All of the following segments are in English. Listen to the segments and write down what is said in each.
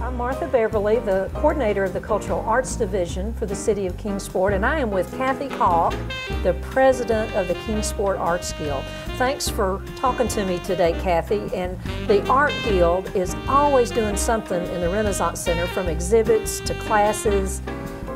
I'm Martha Beverly, the coordinator of the Cultural Arts Division for the City of Kingsport, and I am with Kathy Hawk, the president of the Kingsport Arts Guild. Thanks for talking to me today, Kathy. And the Art Guild is always doing something in the Renaissance Center, from exhibits to classes,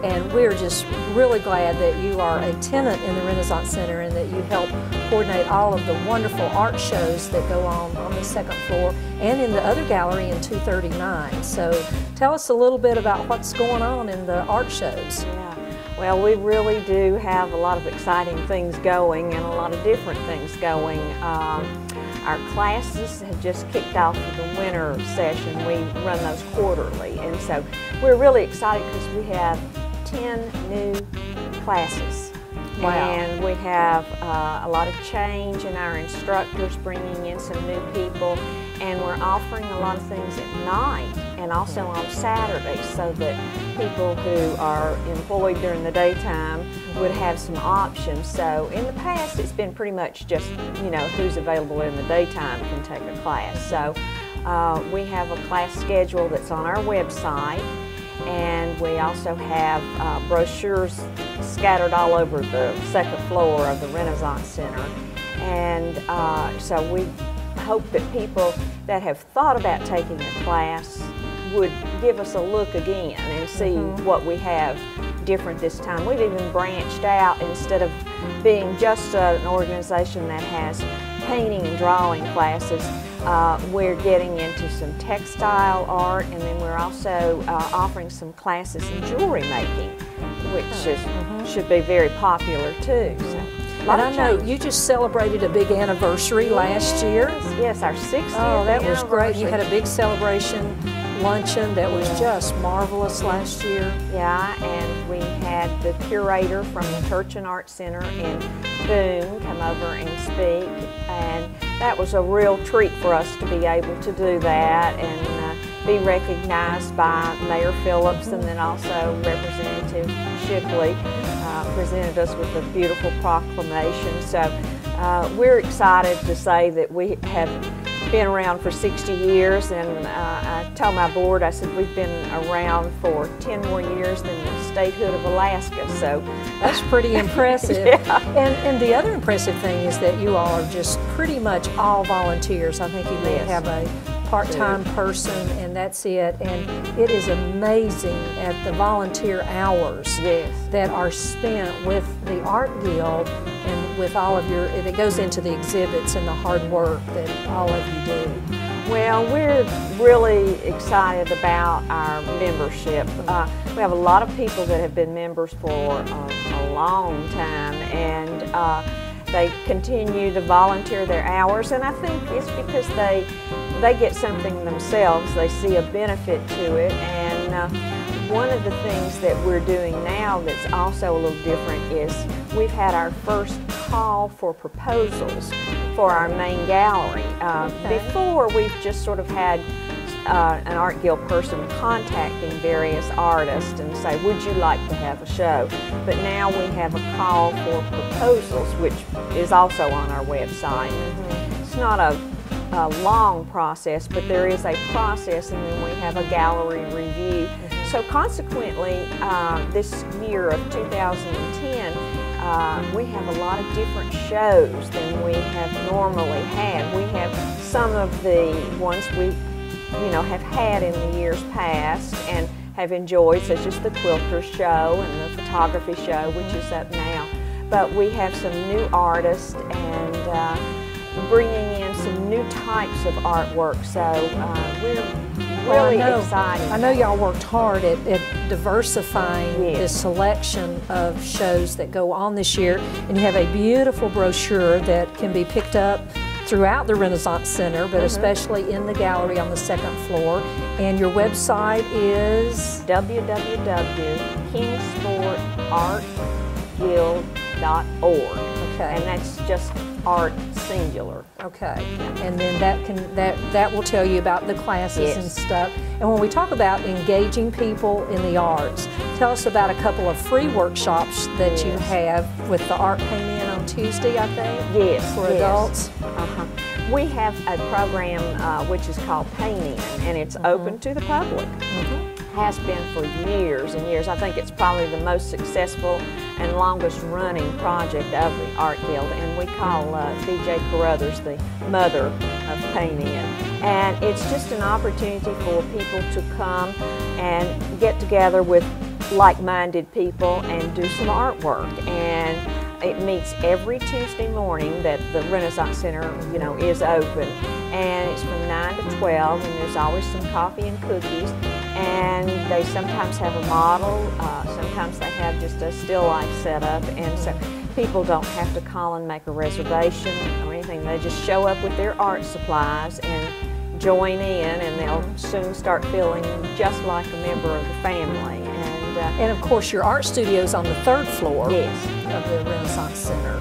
and we're just really glad that you are a tenant in the Renaissance Center and that you help coordinate all of the wonderful art shows that go on the second floor and in the other gallery in 239. So tell us a little bit about what's going on in the art shows. Yeah. Well, we really do have a lot of exciting things going and a lot of different things going. Our classes have just kicked off for the winter session. We run those quarterly, and so we're really excited because we have 10 new classes. Wow. And we have a lot of change in our instructors, bringing in some new people, and we're offering a lot of things at night and also on Saturdays, so that people who are employed during the daytime would have some options. So in the past, it's been pretty much just, who's available in the daytime can take a class. So we have a class schedule that's on our website, and we also have brochures scattered all over the second floor of the Renaissance Center. And so we hope that people that have thought about taking a class would give us a look again and see what we have different this time. We've even branched out. Instead of being just an organization that has painting and drawing classes, we're getting into some textile art, and then we're also offering some classes in jewelry making, which should be very popular too. So, and I know you just celebrated a big anniversary last year. Yes, our 60th Oh, that was great. You anniversary. had a big celebration luncheon that was just marvelous last year. Yeah, and we had the curator from the Church and Art Center in Boone come over and speak, and that was a real treat for us to be able to do that and be recognized by Mayor Phillips, and then also Representative Shipley presented us with a beautiful proclamation. So we're excited to say that we have been around for 60 years, and I told my board, I said, we've been around for 10 more years than the statehood of Alaska. So that's pretty impressive. Yeah. And the other impressive thing is that you all are just pretty much all volunteers. I think you may have a part-time person, and that's it. And it is amazing at the volunteer hours that are spent with the Art Guild and with all of your, it goes into the exhibits and the hard work that all of you do. Well, we're really excited about our membership. We have a lot of people that have been members for a long time, and they continue to volunteer their hours, and I think it's because they get something themselves. They see a benefit to it, and one of the things that we're doing now that's also a little different is we've had our first call for proposals for our main gallery. Before, we've just sort of had an Art Guild person contacting various artists and say, would you like to have a show? But now we have a call for proposals, which is also on our website. It's not a long process, but there is a process, and then we have a gallery review. So consequently, this year of 2010, we have a lot of different shows than we have normally had. We have some of the ones we have had in the years past and have enjoyed, such as the Quilters show and the photography show, which is up now. But we have some new artists and bringing in some new types of artwork. So we're really excited. I know y'all worked hard at diversifying the selection of shows that go on this year, and you have a beautiful brochure that can be picked up throughout the Renaissance Center, but especially in the gallery on the second floor. And your website is www.kingsportartguild.org. Okay. And that's just art singular. Okay. And then that will tell you about the classes and stuff. And when we talk about engaging people in the arts, tell us about a couple of free workshops that you have with the art painting on Tuesday, I think. Yes. For adults. we have a program which is called Paint In, and it's open to the public. Has been for years and years. I think it's probably the most successful and longest running project of the Art Guild, and we call DJ Carruthers the mother of Paint In. And it's just an opportunity for people to come and get together with like-minded people and do some artwork. And it meets every Tuesday morning that the Renaissance Center, is open, and it's from 9 to 12, and there's always some coffee and cookies, and they sometimes have a model, sometimes they have just a still life set up, and so people don't have to call and make a reservation or anything. They just show up with their art supplies and join in, and they'll soon start feeling just like a member of the family. And of course, your art studio's on the 3rd floor yes. of the Renaissance Center.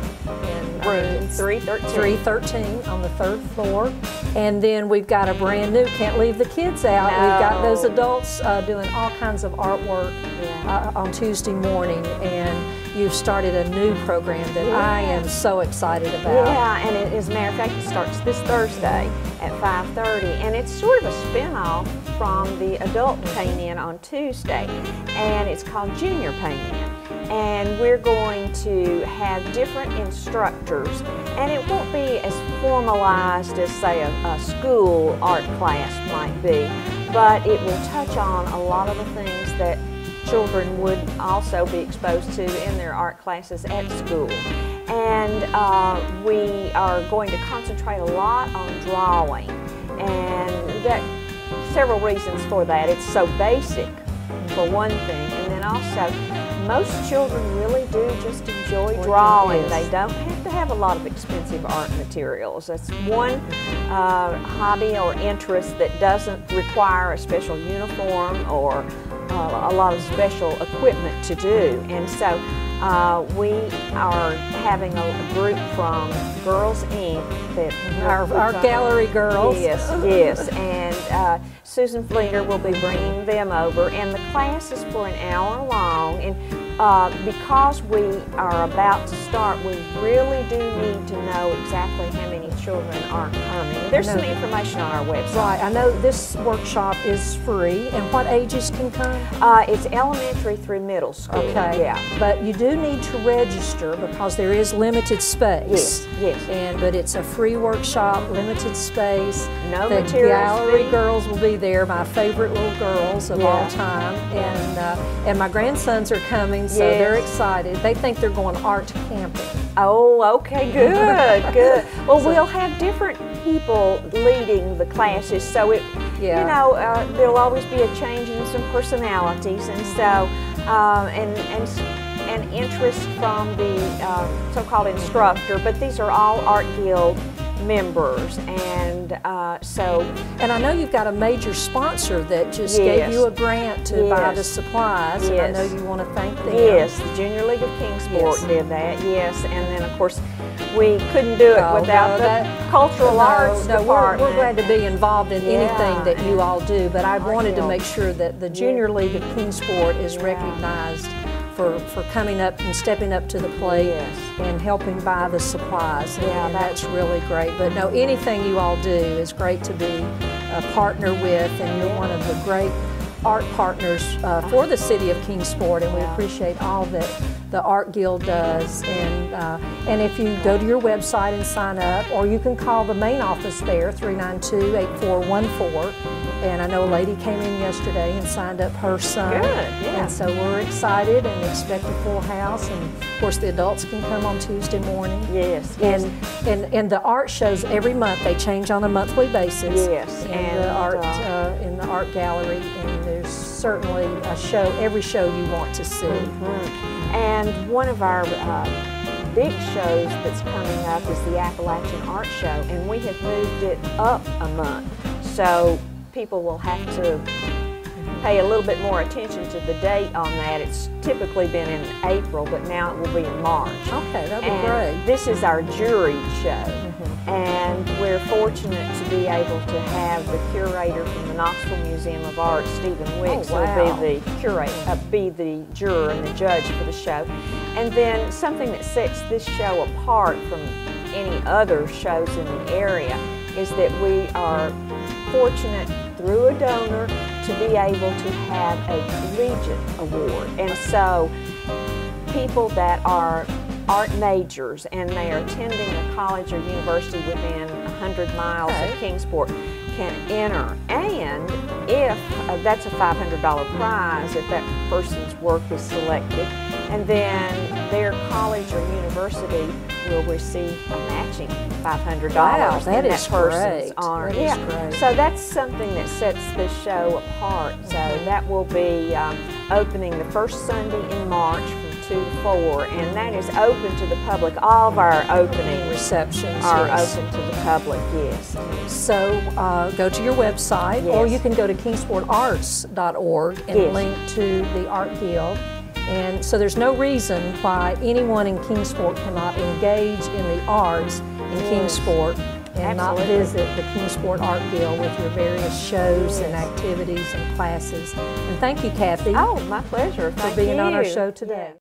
Room 313. 313 on the 3rd floor. And then we've got a brand new, can't leave the kids out. No. We've got those adults doing all kinds of artwork on Tuesday morning. And you've started a new program that I am so excited about. Yeah, and as a matter of fact, it starts this Thursday at 5:30. And it's sort of a spin-off from the adult Paint In on Tuesday. And it's called Junior Paint In. And we're going to have different instructors, and it won't be as formalized as, say, a school art class might be, but it will touch on a lot of the things that children would also be exposed to in their art classes at school. And we are going to concentrate a lot on drawing, and that several reasons for that. It's so basic, for one thing, and then also most children really do just enjoy drawing. They don't have to have a lot of expensive art materials. That's one hobby or interest that doesn't require a special uniform or a lot of special equipment to do. And so we are having a group from Girls Inc. that our gallery girls. Yes, yes, and Susan Fleeter will be bringing them over, and the class is for an hour long. And because we are about to start, we really do need to know exactly how many children are coming. There's some information on our website. Right, I know this workshop is free, and what ages can come? It's elementary through middle school. Okay, yeah. But you do need to register because there is limited space. Yes, yes. But it's a free workshop, limited space. No the materials gallery fee. girls will be there, my favorite little girls of all time, and my grandsons are coming, so they're excited. They think they're going art camping. Oh, okay, good, good. Well, we'll have different people leading the classes, so it, there'll always be a change in some personalities, and so, and interest from the so-called instructor. But these are all Art Guild members, and And I know you've got a major sponsor that just gave you a grant to buy the supplies, and I know you want to thank them. Yes, the Junior League of Kingsport did that, yes, and then of course we couldn't do it without the Cultural Arts Department. We're glad to be involved in anything that you all do, but I wanted to make sure that the Junior League of Kingsport is recognized for coming up and stepping up to the plate and helping buy the supplies. And that's really great. But no, anything you all do is great to be a partner with, and you're one of the great art partners for the city of Kingsport, and we appreciate all that the Art Guild does. And if you go to your website and sign up, or you can call the main office there, 392-8414. And I know a lady came in yesterday and signed up her son. Good, yeah. And so we're excited and expect a full house. And of course the adults can come on Tuesday morning. Yes. And the art shows every month, they change on a monthly basis. Yes. In the art gallery, and there's certainly a show, every show you want to see. And one of our big shows that's coming up is the Appalachian Art Show, and we have moved it up a month. So people will have to pay a little bit more attention to the date on that. It's typically been in April, but now it will be in March. Okay, that'll be great. This is our juried show, and we're fortunate to be able to have the curator from the Knoxville Museum of Art, Stephen Wicks, will be the curator, be the juror and the judge for the show. And then something that sets this show apart from any other shows in the area is that we are fortunate through a donor to be able to have a collegiate award. And so people that are art majors and they are attending a college or university within 100 miles of Kingsport can enter. And if that's a $500 prize if that person's work is selected, and then their college or university will receive a matching $500 wow, that in is that person's great. honor. That is great. So that's something that sets this show apart. So that will be opening the first Sunday in March from 2 to 4, and that is open to the public. All of our opening receptions are yes. open to the public, yes. So go to your website, Yes. or you can go to kingsportarts.org and Yes. link to the Art Guild. And so there's no reason why anyone in Kingsport cannot engage in the arts in Yes. Kingsport and Absolutely. not visit the Kingsport Art Guild with your various shows and activities and classes. And thank you, Kathy, Oh, my pleasure. for Thank being you. on our show today. Yeah.